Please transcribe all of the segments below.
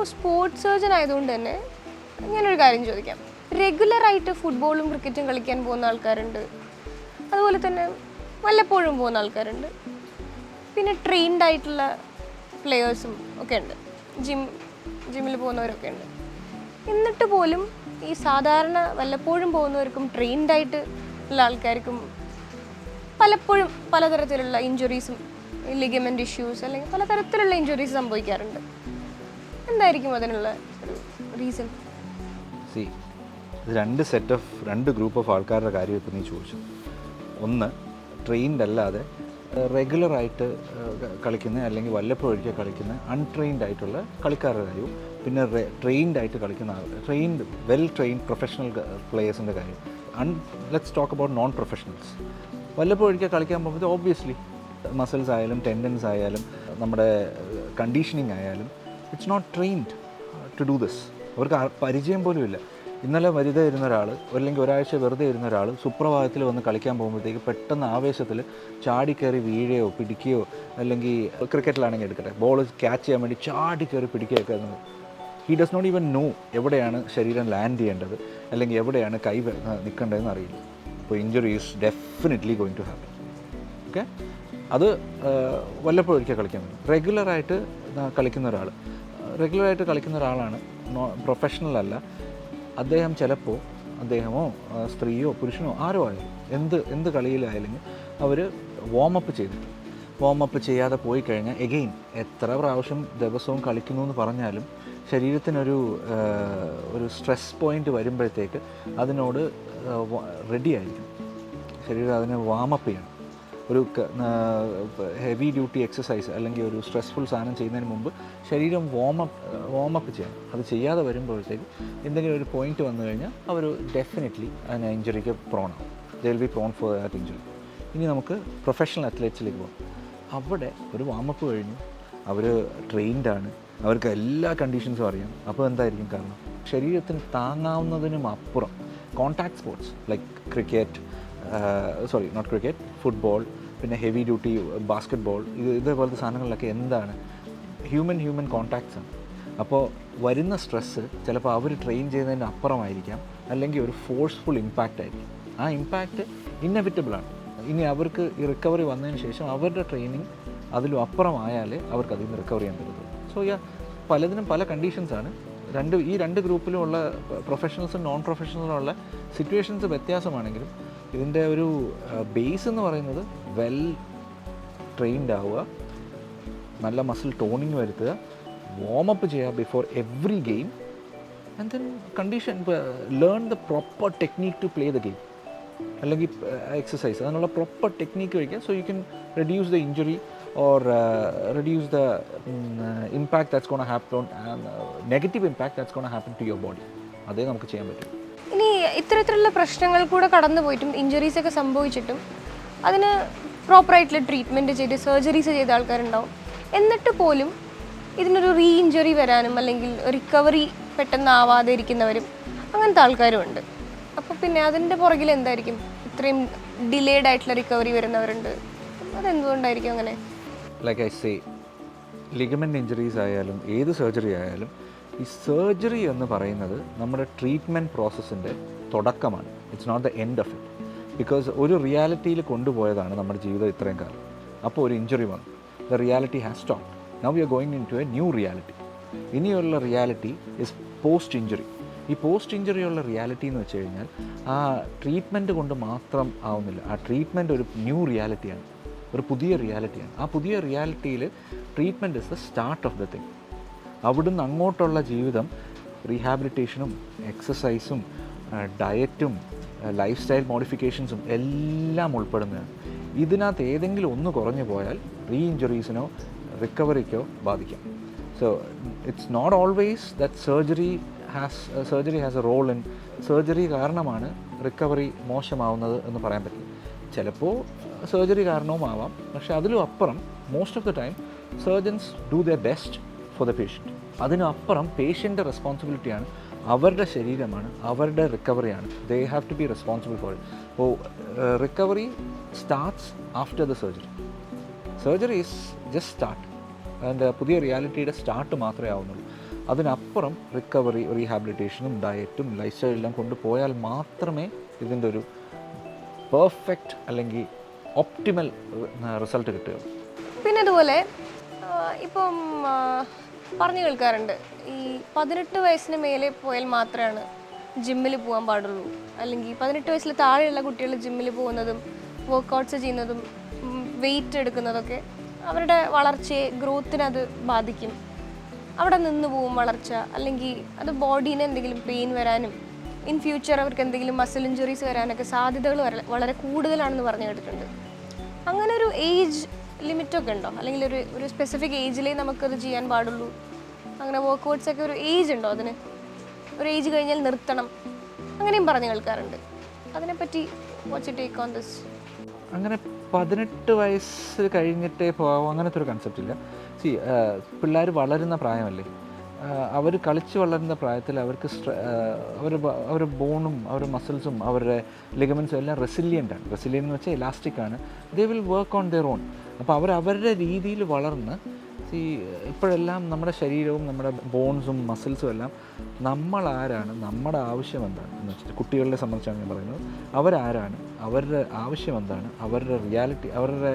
Sports surgeon ആയതുകൊണ്ട് തന്നെ ഞാനൊരു കാര്യം ചോദിക്കാം. റെഗുലറായിട്ട് ഫുട്ബോളും ക്രിക്കറ്റും കളിക്കാൻ പോകുന്ന ആൾക്കാരുണ്ട്, അതുപോലെ തന്നെ വല്ലപ്പോഴും പോകുന്ന ആൾക്കാരുണ്ട്, പിന്നെ ട്രെയിൻഡ് ആയിട്ടുള്ള പ്ലെയേഴ്സും ഒക്കെ ഉണ്ട്, ജിമ്മിൽ പോകുന്നവരൊക്കെ ഉണ്ട്. എന്നിട്ട് പോലും ഈ സാധാരണ വല്ലപ്പോഴും പോകുന്നവർക്കും ട്രെയിൻഡ് ആയിട്ട് ഉള്ള ആൾക്കാർക്കും പലപ്പോഴും പലതരത്തിലുള്ള ഇഞ്ചുറീസും ലിഗമെൻ്റ് ഇഷ്യൂസ് അല്ലെങ്കിൽ പലതരത്തിലുള്ള ഇഞ്ചുറീസ് സംഭവിക്കാറുണ്ട്. എന്തായിരിക്കും അതിനുള്ള ഒരു റീസൺ? രണ്ട് ഗ്രൂപ്പ് ഓഫ് ആൾക്കാരുടെ കാര്യം ഇപ്പോൾ നീ ചോദിച്ചു. ഒന്ന് ട്രെയിൻഡ് അല്ലാതെ റെഗുലറായിട്ട് കളിക്കുന്ന അല്ലെങ്കിൽ വല്ലപ്പോഴൊരിക്കൽ കളിക്കുന്ന അൺട്രെയിൻഡ് ആയിട്ടുള്ള കളിക്കാരുടെ കാര്യവും പിന്നെ ട്രെയിൻഡ് ആയിട്ട് കളിക്കുന്ന വെൽ ട്രെയിൻഡ് പ്രൊഫഷണൽ പ്ലേയേഴ്സിൻ്റെ കാര്യം. Let's talk about non professionals. വല്ലപ്പോഴൊരിക്കൽ കളിക്കാൻ പോകുമ്പോൾ ഓബ്വിയസ്ലി മസിൽസ് ആയാലും ടെൻഡൻസ് ആയാലും നമ്മുടെ കണ്ടീഷനിങ് ആയാലും it's not trained to do this. അവർക്ക് പരിചയം പോലും ഇല്ല. ഇന്നലെ വെറുതെ ഇരുന്ന ഒരാൾ അല്ലെങ്കിൽ ഒരാഴ്ച വെറുതെ ഇരുന്ന ഒരാൾ സുപ്രഭാതത്തിൽ വന്ന് കളിക്കാൻ പോകുമ്പോഴത്തേക്ക് പെട്ടെന്ന് ആവേശത്തിൽ ചാടിക്കയറി വീഴുകയോ പിടിക്കുകയോ, അല്ലെങ്കിൽ ക്രിക്കറ്റിലാണെങ്കിൽ എടുക്കട്ടെ, ബോൾ ക്യാച്ച് ചെയ്യാൻ വേണ്ടി ചാടിക്കയറി പിടിക്കുകയൊക്കെ എന്നത് he does not even know എവിടെയാണ് ശരീരം ലാൻഡ് ചെയ്യേണ്ടത് അല്ലെങ്കിൽ എവിടെയാണ് കൈ നിൽക്കേണ്ടതെന്ന് അറിയില്ല. അപ്പോൾ injury is definitely going to happen. Okay, അത് വല്ലപ്പോഴൊരിക്കൽ കളിക്കാൻ പറ്റും. റെഗുലറായിട്ട് കളിക്കുന്ന ഒരാളാണ്, പ്രൊഫഷണൽ അല്ല, അദ്ദേഹം ചിലപ്പോൾ അദ്ദേഹമോ സ്ത്രീയോ പുരുഷനോ ആരോ ആയാലും എന്ത് കളിയിലായാലും അവർ വാമപ്പ് ചെയ്യാതെ പോയി കഴിഞ്ഞാൽ എഗെയിൻ എത്ര പ്രാവശ്യം ദിവസവും കളിക്കുന്നു എന്ന് പറഞ്ഞാലും ശരീരത്തിനൊരു സ്ട്രെസ് പോയിൻ്റ് വരുമ്പോഴത്തേക്ക് അതിനോട് റെഡി ആയിരിക്കും. ശരീരം അതിനെ വാമപ്പ് ചെയ്യണം. ഒരു ഹെവി ഡ്യൂട്ടി എക്സസൈസ് അല്ലെങ്കിൽ ഒരു സ്ട്രെസ്ഫുൾ സാധനം ചെയ്യുന്നതിന് മുമ്പ് ശരീരം വാമപ്പ് ചെയ്യണം. അത് ചെയ്യാതെ വരുമ്പോഴത്തേക്ക് എന്തെങ്കിലും ഒരു പോയിന്റ് വന്നു കഴിഞ്ഞാൽ അവർ ഡെഫിനറ്റ്ലി അതിന് ഇഞ്ചുറിക്ക് പ്രോൺ ആവും. They will be prone for that injury. ഇനി നമുക്ക് പ്രൊഫഷണൽ അത്ലറ്റ്സിലേക്ക് പോകാം. അവിടെ ഒരു വാമപ്പ് കഴിഞ്ഞു, അവർ ട്രെയിൻഡാണ്, അവർക്ക് എല്ലാ കണ്ടീഷൻസും അറിയാം. അപ്പോൾ എന്തായിരിക്കും കാരണം? ശരീരത്തിന് താങ്ങാവുന്നതിനും അപ്പുറം കോൺടാക്ട് സ്പോർട്സ് ലൈക്ക് ഫുട്ബോൾ, പിന്നെ ഹെവി ഡ്യൂട്ടി ബാസ്കറ്റ് ബോൾ, ഇതേപോലത്തെ സാധനങ്ങളിലൊക്കെ എന്താണ് ഹ്യൂമൻ കോൺടാക്ട്സ് ആണ്. അപ്പോൾ വരുന്ന സ്ട്രെസ്സ് ചിലപ്പോൾ അവർ ട്രെയിൻ ചെയ്യുന്നതിന് അപ്പുറമായിരിക്കാം, അല്ലെങ്കിൽ ഒരു ഫോഴ്സ്ഫുൾ ഇമ്പാക്റ്റ് ആയിരിക്കും. ആ ഇമ്പാക്റ്റ് ഇന്നെവിറ്റബിളാണ്. ഇനി അവർക്ക് ഈ റിക്കവറി വന്നതിന് ശേഷം അവരുടെ ട്രെയിനിങ് അതിലും അപ്പുറമായാലേ അവർക്ക് അതിൽ നിന്ന് റിക്കവർ ചെയ്യാൻ പറ്റത്തുള്ളൂ. സോ പലതിനും പല കണ്ടീഷൻസാണ്. ഈ രണ്ട് ഗ്രൂപ്പിലുമുള്ള പ്രൊഫഷണൽസും നോൺ പ്രൊഫഷണലും ഉള്ള സിറ്റുവേഷൻസ് വ്യത്യാസമാണെങ്കിലും ഇതിൻ്റെ ഒരു ബേസ് എന്ന് പറയുന്നത് വെൽ ട്രെയിൻഡ് ആവുക, നല്ല മസിൽ ടോണിങ് വരുത്തുക, വാമപ്പ് ചെയ്യുക before every game, and then learn the proper technique to play the game അല്ലെങ്കിൽ എക്സസൈസ്. അതിനുള്ള പ്രോപ്പർ ടെക്നീക്ക് കഴിക്കുക. So you can reduce the injury or reduce the impact that's going to happen, negative impact that's going to happen to your body. അതേ നമുക്ക് ചെയ്യാൻ പറ്റും. ഇനി ഇത്തരത്തിലുള്ള പ്രശ്നങ്ങൾ കൂടെ കടന്നു പോയിട്ടും ഇഞ്ചുറീസ് ഒക്കെ സംഭവിച്ചിട്ടും അതിന് പ്രോപ്പറായിട്ടുള്ള ട്രീറ്റ്മെൻറ്റ് ചെയ്ത് സർജറീസ് ചെയ്ത ആൾക്കാരുണ്ടാവും. എന്നിട്ട് പോലും ഇതിനൊരു റീ ഇഞ്ചുറി വരാനും അല്ലെങ്കിൽ റിക്കവറി പെട്ടെന്ന് ആവാതെ ഇരിക്കുന്നവരും അങ്ങനത്തെ ആൾക്കാരും ഉണ്ട്. അപ്പോൾ പിന്നെ അതിൻ്റെ പുറകിൽ എന്തായിരിക്കും ഇത്രയും ഡിലേഡ് ആയിട്ടുള്ള റിക്കവറി വരുന്നവരുണ്ട്? അതെന്തുകൊണ്ടായിരിക്കും അങ്ങനെ? Like I say, ligament injuries ആയാലും ഏത് സർജറി ആയാലും ഈ സർജറി എന്ന് പറയുന്നത് നമ്മുടെ ട്രീറ്റ്മെൻറ്റ് പ്രോസസ്സിൻ്റെ തുടക്കമാണ്. It's not the end of it. Because ഒരു റിയാലിറ്റിയിൽ കൊണ്ടുപോയതാണ് നമ്മുടെ ജീവിതം ഇത്രയും കാലം. അപ്പോൾ ഒരു ഇഞ്ചുറി വന്നു, the reality has stopped. Now we are going into a new reality. ഇനിയുള്ള റിയാലിറ്റി ഇസ് പോസ്റ്റ് ഇഞ്ചുറി. ഈ പോസ്റ്റ് ഇഞ്ചുറിയുള്ള റിയാലിറ്റി എന്ന് വെച്ച് കഴിഞ്ഞാൽ ആ ട്രീറ്റ്മെൻറ്റ് കൊണ്ട് മാത്രം ആവുന്നില്ല. ആ ട്രീറ്റ്മെൻറ്റ് ഒരു ന്യൂ റിയാലിറ്റിയാണ്, ഒരു പുതിയ റിയാലിറ്റിയാണ്. ആ പുതിയ റിയാലിറ്റിയിൽ treatment is the start of the thing. അവിടുന്ന് അങ്ങോട്ടുള്ള ജീവിതം റീഹാബിലിറ്റേഷനും എക്സസൈസും ഡയറ്റും ലൈഫ് സ്റ്റൈൽ മോഡിഫിക്കേഷൻസും എല്ലാം ഉൾപ്പെടുന്നതാണ്. ഇതിനകത്ത് ഏതെങ്കിലും ഒന്ന് കുറഞ്ഞു പോയാൽ റീ ഇഞ്ചുറീസിനോ റിക്കവറിക്കോ ബാധിക്കാം. So it's not always that surgery has a role in surgery കാരണമാണ് റിക്കവറി മോശമാവുന്നത് എന്ന് പറയാൻ പറ്റില്ല. ചിലപ്പോൾ സർജറി കാരണവും ആവാം, പക്ഷേ അതിലും അപ്പുറം most of the time surgeons do their best for the patient. അതിനപ്പുറം പേഷ്യൻ്റെ റെസ്പോൺസിബിലിറ്റിയാണ്, അവരുടെ ശരീരമാണ്, അവരുടെ റിക്കവറിയാണ്. They have to be responsible for it. അപ്പോൾ recovery starts after the surgery. Surgery is just start, അതിൻ്റെ പുതിയ റിയാലിറ്റിയുടെ സ്റ്റാർട്ട് മാത്രമേ ആവുന്നുള്ളൂ. അതിനപ്പുറം റിക്കവറി, റീഹാബിലിറ്റേഷനും ഡയറ്റും ലൈഫ് സ്റ്റൈലും എല്ലാം കൊണ്ടുപോയാൽ മാത്രമേ ഇതിൻ്റെ ഒരു പെർഫെക്റ്റ് അല്ലെങ്കിൽ ഒപ്റ്റിമൽ റിസൾട്ട് കിട്ടുകയുള്ളൂ. പിന്നെ അതുപോലെ ഇപ്പം പറഞ്ഞു കേൾക്കാറുണ്ട്, ഈ 18 വയസ്സിന് മേലെ പോയാൽ മാത്രമാണ് ജിമ്മിൽ പോകാൻ പാടുള്ളൂ, അല്ലെങ്കിൽ 18 വയസ്സിൽ താഴെയുള്ള കുട്ടികൾ ജിമ്മിൽ പോകുന്നതും വർക്കൗട്ട്സ് ചെയ്യുന്നതും വെയിറ്റ് എടുക്കുന്നതൊക്കെ അവരുടെ വളർച്ചയെ, ഗ്രോത്തിനെ അത് ബാധിക്കും, അവിടെ നിന്ന് പോവും വളർച്ച, അല്ലെങ്കിൽ അത് ബോഡീന് എന്തെങ്കിലും പെയിൻ വരാനും ഇൻ ഫ്യൂച്ചർ അവർക്ക് എന്തെങ്കിലും മസിൽ ഇഞ്ചുറീസ് വരാനൊക്കെ സാധ്യതകൾ വളരെ കൂടുതലാണെന്ന് പറഞ്ഞു കേട്ടിട്ടുണ്ട്. അങ്ങനെ ഒരു ഏജ് ലിമിറ്റൊക്കെ ഉണ്ടോ, അല്ലെങ്കിൽ ഒരു സ്പെസിഫിക് ഏജിലേ നമുക്കത് ചെയ്യാൻ പാടുള്ളൂ, അങ്ങനെ വർക്കൗട്ട്സ് ഒക്കെ ഒരു ഏജ് ഉണ്ടോ അതിന്, ഒരു ഏജ് കഴിഞ്ഞാൽ നിർത്തണം, അങ്ങനെയും പറഞ്ഞു കേൾക്കാറുണ്ട്. അതിനെപ്പറ്റി what's you take on this? അങ്ങനെ 18 വയസ്സ് കഴിഞ്ഞിട്ടേ പോകാം അങ്ങനത്തെ ഒരു കൺസെപ്റ്റ് ഇല്ല. പിള്ളേർ വളരുന്ന പ്രായമല്ലേ, അവർ കളിച്ച് വളരുന്ന പ്രായത്തിൽ അവർക്ക് അവരുടെ ബോണും അവരുടെ മസിൽസും അവരുടെ ലിഗമെൻസും എല്ലാം റെസിലിയൻ്റ് ആണ്. റെസിലിയൻ്റ് എന്ന് വെച്ചാൽ ഇലാസ്റ്റിക് ആണ്. They will work on their own. അപ്പോൾ അവരുടെ രീതിയിൽ വളർന്ന് ഇപ്പോഴെല്ലാം നമ്മുടെ ശരീരവും നമ്മുടെ ബോൺസും മസിൽസും എല്ലാം നമ്മളാരാണ്, നമ്മുടെ ആവശ്യം എന്താണ് എന്ന് വെച്ചിട്ട് കുട്ടികളെ സംബന്ധിച്ചാണ് ഞാൻ പറയുന്നത്. അവരാരാണ്, അവരുടെ ആവശ്യം എന്താണ്, അവരുടെ റിയാലിറ്റി, അവരുടെ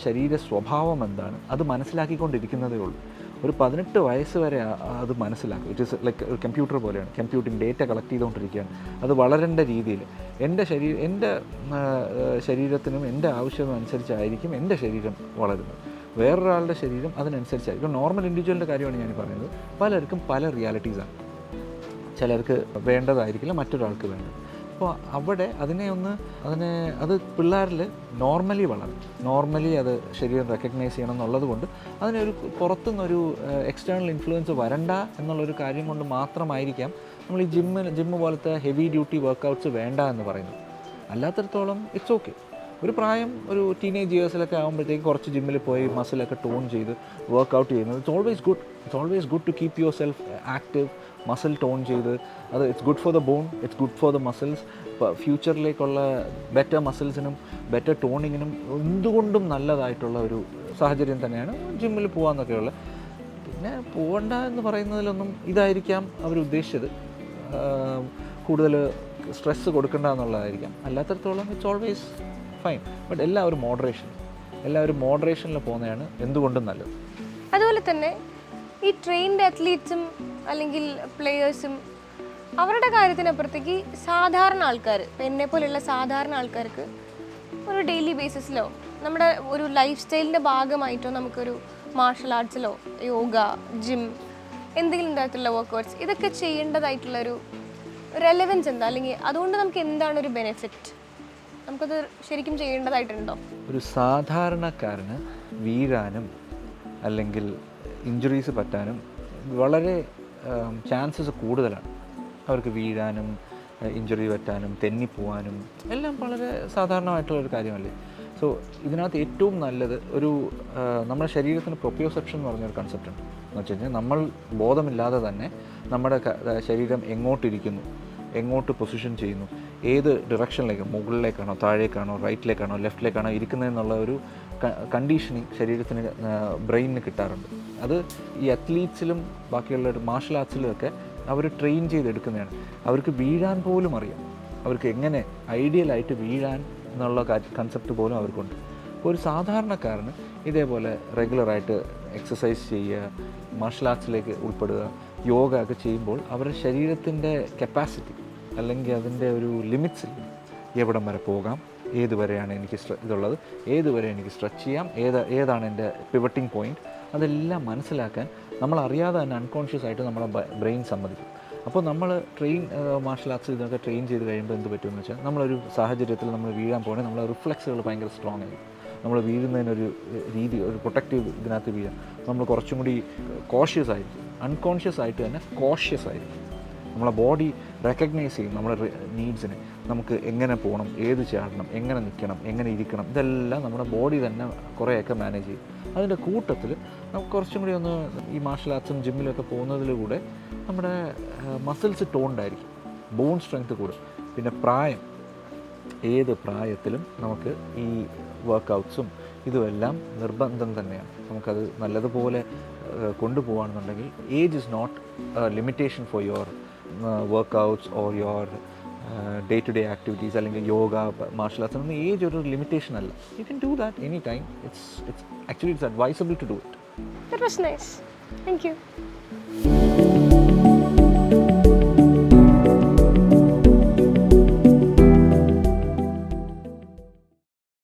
ശരീര സ്വഭാവം എന്താണ്, അത് മനസ്സിലാക്കിക്കൊണ്ടിരിക്കുന്നതേ ഉള്ളൂ. ഒരു 18 വയസ്സ് വരെ അത് മനസ്സിലാക്കും. ഇറ്റ് ഈസ് ലൈക്ക് ഒരു കമ്പ്യൂട്ടർ പോലെയാണ്. കമ്പ്യൂട്ടിംഗ് ഡേറ്റ കളക്ട് ചെയ്തുകൊണ്ടിരിക്കുകയാണ്. അത് വളരേണ്ട രീതിയിൽ എൻ്റെ ശരീരത്തിനും എൻ്റെ ആവശ്യവും അനുസരിച്ചായിരിക്കും എൻ്റെ ശരീരം വളരുന്നത്. വേറൊരാളുടെ ശരീരം അതിനനുസരിച്ചായിരിക്കും. നോർമൽ ഇൻഡിവിജ്വലിൻ്റെ കാര്യമാണ് ഞാൻ പറയുന്നത്. പലർക്കും പല റിയാലിറ്റീസാണ്. ചിലർക്ക് വേണ്ടതായിരിക്കില്ല മറ്റൊരാൾക്ക് വേണ്ടത്. അപ്പോൾ അവിടെ അത് പിള്ളേരിൽ നോർമലി വളരും. നോർമലി അത് ശരീരം റെക്കഗ്നൈസ് ചെയ്യണം എന്നുള്ളത് കൊണ്ട് അതിനൊരു പുറത്തുനിന്നൊരു എക്സ്റ്റേണൽ ഇൻഫ്ലുവൻസ് വരണ്ട എന്നുള്ളൊരു കാര്യം കൊണ്ട് മാത്രമായിരിക്കാം നമ്മൾ ഈ ജിമ്മ് പോലത്തെ ഹെവി ഡ്യൂട്ടി വർക്കൗട്ട്സ് വേണ്ട എന്ന് പറയുന്നത്. അല്ലാത്തിടത്തോളം ഇറ്റ്സ് ഓക്കെ. ഒരു പ്രായം, ഒരു ടീനേജ് ഇയേഴ്സിലൊക്കെ ആകുമ്പോഴത്തേക്ക് കുറച്ച് ജിമ്മിൽ പോയി മസിലൊക്കെ ടോൺ ചെയ്ത് വർക്കൗട്ട് ചെയ്യുന്നത് it's always good to keep yourself active. Muscle tone ചെയ്ത് അത് it's good for the bone, it's good for the muscles. ഇപ്പോൾ ഫ്യൂച്ചറിലേക്കുള്ള ബെറ്റർ മസിൽസിനും ബെറ്റർ ടോണിങ്ങിനും എന്തുകൊണ്ടും നല്ലതായിട്ടുള്ള ഒരു സാഹചര്യം തന്നെയാണ് ജിമ്മിൽ പോകാമെന്നൊക്കെയുള്ള. പിന്നെ പോകണ്ട എന്ന് പറയുന്നതിലൊന്നും ഇതായിരിക്കാം അവരുദ്ദേശിച്ചത്, കൂടുതൽ സ്ട്രെസ്സ് കൊടുക്കണ്ട എന്നുള്ളതായിരിക്കാം. അല്ലാത്തടത്തോളം ഇറ്റ്സ് ഓൾവേസ് ഫൈൻ. ബട്ട് എല്ലാവരും മോഡറേഷനിൽ പോകുന്നതാണ് എന്തുകൊണ്ടും നല്ലത്. അതുപോലെ തന്നെ ഈ ട്രെയിൻഡ് അത്ലീറ്റ്സും അല്ലെങ്കിൽ പ്ലെയേഴ്സും അവരുടെ കാര്യത്തിനപ്പുറത്തേക്ക് സാധാരണ ആൾക്കാർ, ഇപ്പം എന്നെപ്പോലെയുള്ള സാധാരണ ആൾക്കാർക്ക് ഒരു ഡെയിലി ബേസിസിലോ നമ്മുടെ ഒരു ലൈഫ് സ്റ്റൈലിൻ്റെ ഭാഗമായിട്ടോ നമുക്കൊരു മാർഷൽ ആർട്സിലോ യോഗ, ജിം, എന്തെങ്കിലും തരത്തിലുള്ള വർക്കൗട്ട്സ് ഇതൊക്കെ ചെയ്യേണ്ടതായിട്ടുള്ളൊരു റെലവൻസ് എന്താ, അല്ലെങ്കിൽ അതുകൊണ്ട് നമുക്ക് എന്താണ് ഒരു ബെനിഫിറ്റ്, നമുക്കത് ശരിക്കും ചെയ്യേണ്ടതായിട്ടുണ്ടോ? ഒരു സാധാരണക്കാരന് വീഴാനും അല്ലെങ്കിൽ ഇഞ്ചുറീസ് പറ്റാനും വളരെ ചാൻസസ് കൂടുതലാണ്. അവർക്ക് വീഴാനും ഇഞ്ചുറി പറ്റാനും തെന്നിപ്പോവാനും എല്ലാം വളരെ സാധാരണമായിട്ടുള്ളൊരു കാര്യമല്ലേ. സോ ഇതിനകത്ത് ഏറ്റവും നല്ലത് നമ്മുടെ ശരീരത്തിന് പ്രൊപ്രിയോസെപ്ഷൻ എന്ന് പറഞ്ഞൊരു കൺസെപ്റ്റ് ഉണ്ട്. എന്ന് വെച്ച് കഴിഞ്ഞാൽ നമ്മൾ ബോധമില്ലാതെ തന്നെ നമ്മുടെ ശരീരം എങ്ങോട്ടിരിക്കുന്നു, എങ്ങോട്ട് പൊസിഷൻ ചെയ്യുന്നു, ഏത് ഡിറക്ഷനിലേക്ക്, മുകളിലേക്കാണോ താഴേക്കാണോ റൈറ്റിലേക്കാണോ ലെഫ്റ്റിലേക്കാണോ ഇരിക്കുന്നതെന്നുള്ള ഒരു കണ്ടീഷനിങ് ശരീരത്തിന് ബ്രെയിനിന് കിട്ടാറുണ്ട്. അത് ഈ അത്ലീറ്റ്സിലും ബാക്കിയുള്ള മാർഷൽ ആർട്സിലും ഒക്കെ അവർ ട്രെയിൻ ചെയ്തെടുക്കുന്നതാണ്. അവർക്ക് വീഴാൻ പോലും അറിയാം, അവർക്ക് എങ്ങനെ ഐഡിയലായിട്ട് വീഴാൻ എന്നുള്ള കൺസെപ്റ്റ് പോലും അവർക്കുണ്ട്. അപ്പോൾ ഒരു സാധാരണക്കാരന് ഇതേപോലെ റെഗുലറായിട്ട് എക്സസൈസ് ചെയ്യുക, മാർഷൽ ആർട്സിലേക്ക് ഉൾപ്പെടുക, യോഗ ഒക്കെ ചെയ്യുമ്പോൾ അവരുടെ ശരീരത്തിൻ്റെ കപ്പാസിറ്റി അല്ലെങ്കിൽ അതിൻ്റെ ഒരു ലിമിറ്റ്സിൽ എവിടം വരെ പോകാം, ഏതുവരെയാണ് എനിക്ക് ഇതുള്ളത്, ഏതുവരെ എനിക്ക് സ്ട്രെച്ച് ചെയ്യാം, ഏതാണ് എൻ്റെ പിവറ്റിംഗ് പോയിൻറ്റ്, അതെല്ലാം മനസ്സിലാക്കാൻ നമ്മളറിയാതെ തന്നെ അൺകോൺഷ്യസ് ആയിട്ട് നമ്മുടെ ബ്രെയിൻ സമ്മതിക്കും. അപ്പോൾ നമ്മൾ മാർഷൽ ആർട്സ് ഇതൊക്കെ ട്രെയിൻ ചെയ്ത് കഴിയുമ്പോൾ എന്ത് പറ്റുമെന്ന് വെച്ചാൽ നമ്മളൊരു സാഹചര്യത്തിൽ നമ്മൾ വീഴാൻ പോകണമെങ്കിൽ നമ്മളെ റിഫ്ലെക്സുകൾ ഭയങ്കര സ്ട്രോങ് ആയിരിക്കും. നമ്മൾ വീഴുന്നതിനൊരു രീതി, ഒരു പ്രൊട്ടക്റ്റീവ് ഇതിനകത്ത് വീഴാം. നമ്മൾ കുറച്ചും കൂടി കോഷ്യസ് ആയിരിക്കും, അൺകോൺഷ്യസ് ആയിട്ട് തന്നെ കോഷ്യസ് ആയിരിക്കും. നമ്മളെ ബോഡി റെക്കഗ്നൈസ് ചെയ്യും നമ്മുടെ നീഡ്സിനെ. നമുക്ക് എങ്ങനെ പോകണം, ഏത് ചാടണം, എങ്ങനെ നിൽക്കണം, എങ്ങനെ ഇരിക്കണം, ഇതെല്ലാം നമ്മുടെ ബോഡി തന്നെ കുറേയൊക്കെ മാനേജ് ചെയ്യും. അതിൻ്റെ കൂട്ടത്തിൽ നമുക്ക് കുറച്ചും കൂടി ഈ മാർഷൽ ആർട്സും ജിമ്മിലൊക്കെ പോകുന്നതിലൂടെ നമ്മുടെ മസിൽസ് ടോൺഡായിരിക്കും, ബോൺ സ്ട്രെങ്ത് കൂടും. പിന്നെ ഏത് പ്രായത്തിലും നമുക്ക് ഈ വർക്കൗട്ട്സും ഇതുമെല്ലാം നിർബന്ധം തന്നെയാണ്. നമുക്കത് നല്ലതുപോലെ കൊണ്ടുപോകുകയാണെന്നുണ്ടെങ്കിൽ age is not limitation for your workouts or your day to day activities അല്ലെങ്കിൽ യോഗ മാർഷൽ ആർട്സ് ഒന്നും ഏജ് ഒരു ലിമിറ്റേഷൻ അല്ല. You can do that any time. It's advisable to do it. That was nice. Thank you.